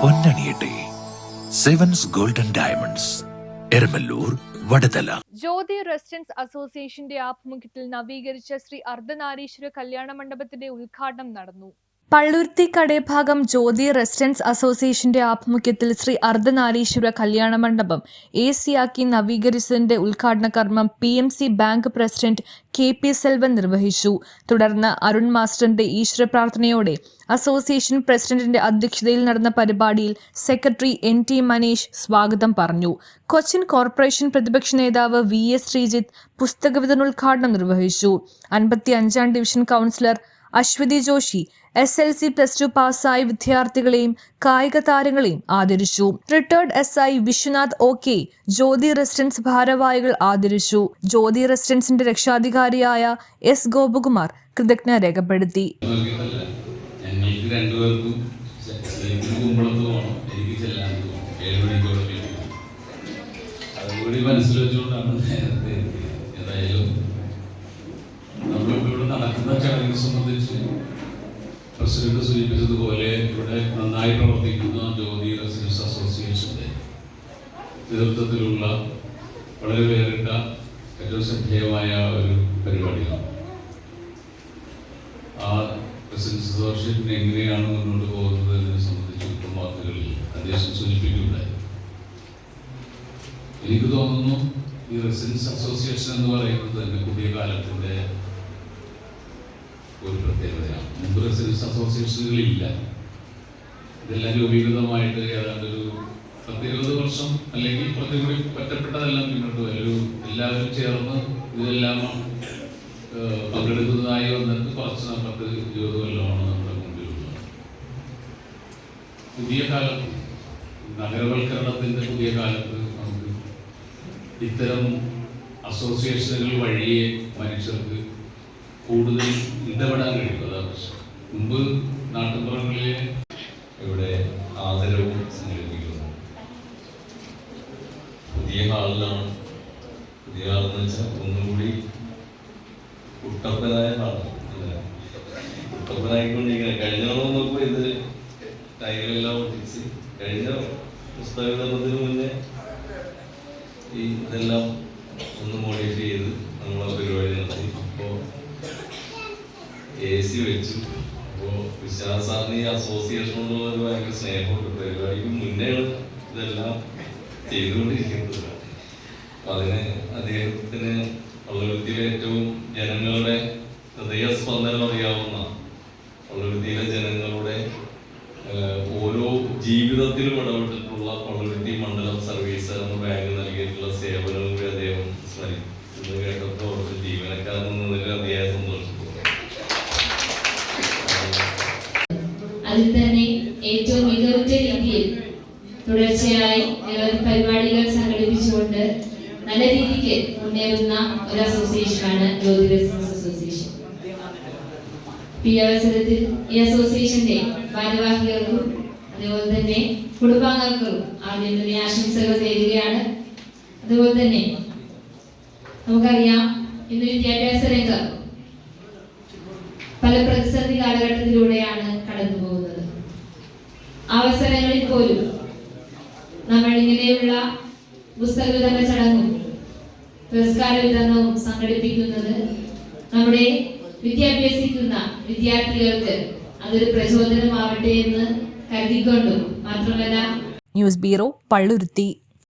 പൊന്നണിയട്ടെ. Sevens golden diamonds, Eramallur, Vadathala. Jyothi residents അസോസിയേഷന്റെ ആഭിമുഖ്യത്തിൽ നവീകരിച്ച ശ്രീ അർദ്ധനാരീശ്വര കല്യാണ മണ്ഡപത്തിന്റെ ഉദ്ഘാടനം നടന്നു. പള്ളുരുത്തി കടേഭാഗം ജ്യോതി റെസിഡൻസ് അസോസിയേഷന്റെ ആഭിമുഖ്യത്തിൽ ശ്രീ അർദ്ധനാരീശ്വര കല്യാണ മണ്ഡപം AC-ആക്കി നവീകരിച്ചതിന്റെ ഉദ്ഘാടന കർമ്മം PMC bank president KP Selvan നിർവഹിച്ചു. തുടർന്ന് അരുൺ മാസ്റ്ററിന്റെ ഈശ്വര പ്രാർത്ഥനയോടെ അസോസിയേഷൻ പ്രസിഡന്റിന്റെ അധ്യക്ഷതയിൽ നടന്ന പരിപാടിയിൽ സെക്രട്ടറി NT മനീഷ് സ്വാഗതം പറഞ്ഞു. കൊച്ചിൻ കോർപ്പറേഷൻ പ്രതിപക്ഷ നേതാവ് VS ശ്രീജിത്ത് പുസ്തക വിതരണോദ്ഘാടനം നിർവഹിച്ചു. 55-ാം division councillor Aswathy Joshi SLC+2 പാസ്സായ വിദ്യാർത്ഥികളെയും കായിക താരങ്ങളെയും ആദരിച്ചു. Retired SI Viswanath OK Jyothi residence ഭാരവാഹികൾ ആദരിച്ചു. ജ്യോതി റെസിഡൻസിന്റെ രക്ഷാധികാരിയായ S ഗോപകുമാർ കൃതജ്ഞത രേഖപ്പെടുത്തി. പ്രസിഡന്റ് സൂചിപ്പിച്ചതുപോലെ ഇവിടെ നന്നായി പ്രവർത്തിക്കുന്ന ജ്യോതി റെസിഡൻസ് അസോസിയേഷന്റെ നേതൃത്വത്തിലുള്ള വളരെ വേറിട്ട ഏറ്റവും ശ്രദ്ധേയമായ ഒരു പരിപാടിയാണ്. ആ റെസിഡൻസ് അസോസിയേഷൻ എങ്ങനെയാണ് മുന്നോട്ട് പോകുന്നത് എന്നതിനെ സംബന്ധിച്ച് ഇപ്പം വാക്കുകളിൽ അധ്യക്ഷൻ സൂചിപ്പിക്കുകയുണ്ടായി. എനിക്ക് തോന്നുന്നു ഈ റെസിഡൻസ് അസോസിയേഷൻ എന്ന് പറയുന്നത് തന്നെ പുതിയ കാലത്തിന്റെ ഒരു പ്രത്യേകതയാണ്. മുമ്പ് റെസിഡൻസ് അസോസിയേഷനുകളില്ല. ഇതെല്ലാം രൂപീകൃതമായിട്ട് ഏതാണ്ട് ഒരു 10-20 വർഷം അല്ലെങ്കിൽ കുറച്ചുകൂടി ഒറ്റപ്പെട്ടതെല്ലാം പിന്നോട്ട് വരും. എല്ലാവരും ചേർന്ന് ഇതെല്ലാം പങ്കെടുക്കുന്നതായി വന്നിട്ട് കുറച്ച് 10-20 കൊല്ലമാണ് നമ്മുടെ മുമ്പിലുള്ളത്. പുതിയ കാലത്ത് നഗരവൽക്കരണത്തിന്റെ പുതിയ കാലത്ത് നമുക്ക് ഇത്തരം അസോസിയേഷനുകൾ വഴിയെ മനുഷ്യർക്ക് കൂടുതൽ ഇടപെടാൻ കഴിയും. അതാണ് പ്രശ്നം. മുമ്പ് നാട്ടുപുറങ്ങളിലെ ഇവിടെ ആദരവും സംഘടിപ്പിക്കുന്നു. പുതിയ ഹാളിലാണ്. പുതിയ ഹാളെന്ന് വെച്ചാൽ ഒന്നുകൂടി കുട്ടപ്പനായ ഹാളാണ്. കുട്ടപ്പനായിക്കൊണ്ടിരിക്കുന്നത് കഴിഞ്ഞ നോക്കുമ്പോൾ ഇത് ടൈലെല്ലാം ഒട്ടിച്ച് കഴിഞ്ഞ പുസ്തക വിതരണത്തിന് മുന്നേ ഇതെല്ലാം ഒന്ന് മോഡിഫൈ ചെയ്ത് നമ്മളെ പരിപാടി നടത്തി. ഇപ്പോൾ AC വെച്ചു. അപ്പോൾ വിശ്വാസ സാറിന് ഈ അസോസിയേഷനോടുള്ള ഒരു ഭയങ്കര സ്നേഹമുണ്ട്. പരിപാടിക്ക് മുന്നേ ഇതെല്ലാം ചെയ്തുകൊണ്ടിരിക്കുന്നത്. അപ്പം അതിന് അദ്ദേഹത്തിന് പള്ളുരുത്തിയിലെ ഏറ്റവും ജനങ്ങളുടെ ഹൃദയസ്പന്ദനം അറിയാവുന്ന പള്ളുരുത്തിയിലെ ജനങ്ങളുടെ ഓരോ ജീവിതത്തിലും ഇടപെട്ടിട്ടുള്ള പള്ളുരുത്തി മണ്ഡലം സർവീസ് എന്ന ബാങ്ക് നൽകിയിട്ടുള്ള സേവനവും കൂടി അദ്ദേഹം സ്മരിക്കുന്നത് കേട്ടപ്പോൾ അവിടുത്തെ ജീവനക്കാരെന്നതിൽ അതിയായ സന്തോഷം. അതിൽ തന്നെ ഏറ്റവും മികവുറ്റ രീതിയിൽ തുടർച്ചയായി നിരവധി പരിപാടികൾ സംഘടിപ്പിച്ചുകൊണ്ട് നല്ല രീതിക്ക് മുന്നേറുന്ന ഒരു അസോസിയേഷനാണ് ജ്യോതി റെസിഡൻസ് അസോസിയേഷൻ. ഈ അവസരത്തിൽ ഈ അസോസിയേഷന്റെ ഭാരവാഹികൾക്കും അതുപോലെ തന്നെ കുടുംബാംഗങ്ങൾക്കും ആദ്യം തന്നെ ആശംസകൾ നേരുകയാണ്. അതുപോലെ തന്നെ നമുക്കറിയാം ഇന്ന് വിദ്യാഭ്യാസ രംഗം പല പ്രതിസന്ധി കാലഘട്ടത്തിലൂടെയാണ് കടന്നു പോകുന്നത്. അവസരങ്ങളിൽ പോലും നമ്മൾ ഇങ്ങനെയുള്ള പുസ്തക വിതരണ ചടങ്ങും പുരസ്കാര വിതരണവും സംഘടിപ്പിക്കുന്നത് നമ്മുടെ വിദ്യാഭ്യസിക്കുന്ന വിദ്യാർത്ഥികൾക്ക് അതൊരു പ്രചോദനമാവട്ടെ എന്ന് കരുതിക്കൊണ്ടും മാത്രമല്ല. News bureau, Palluruthy.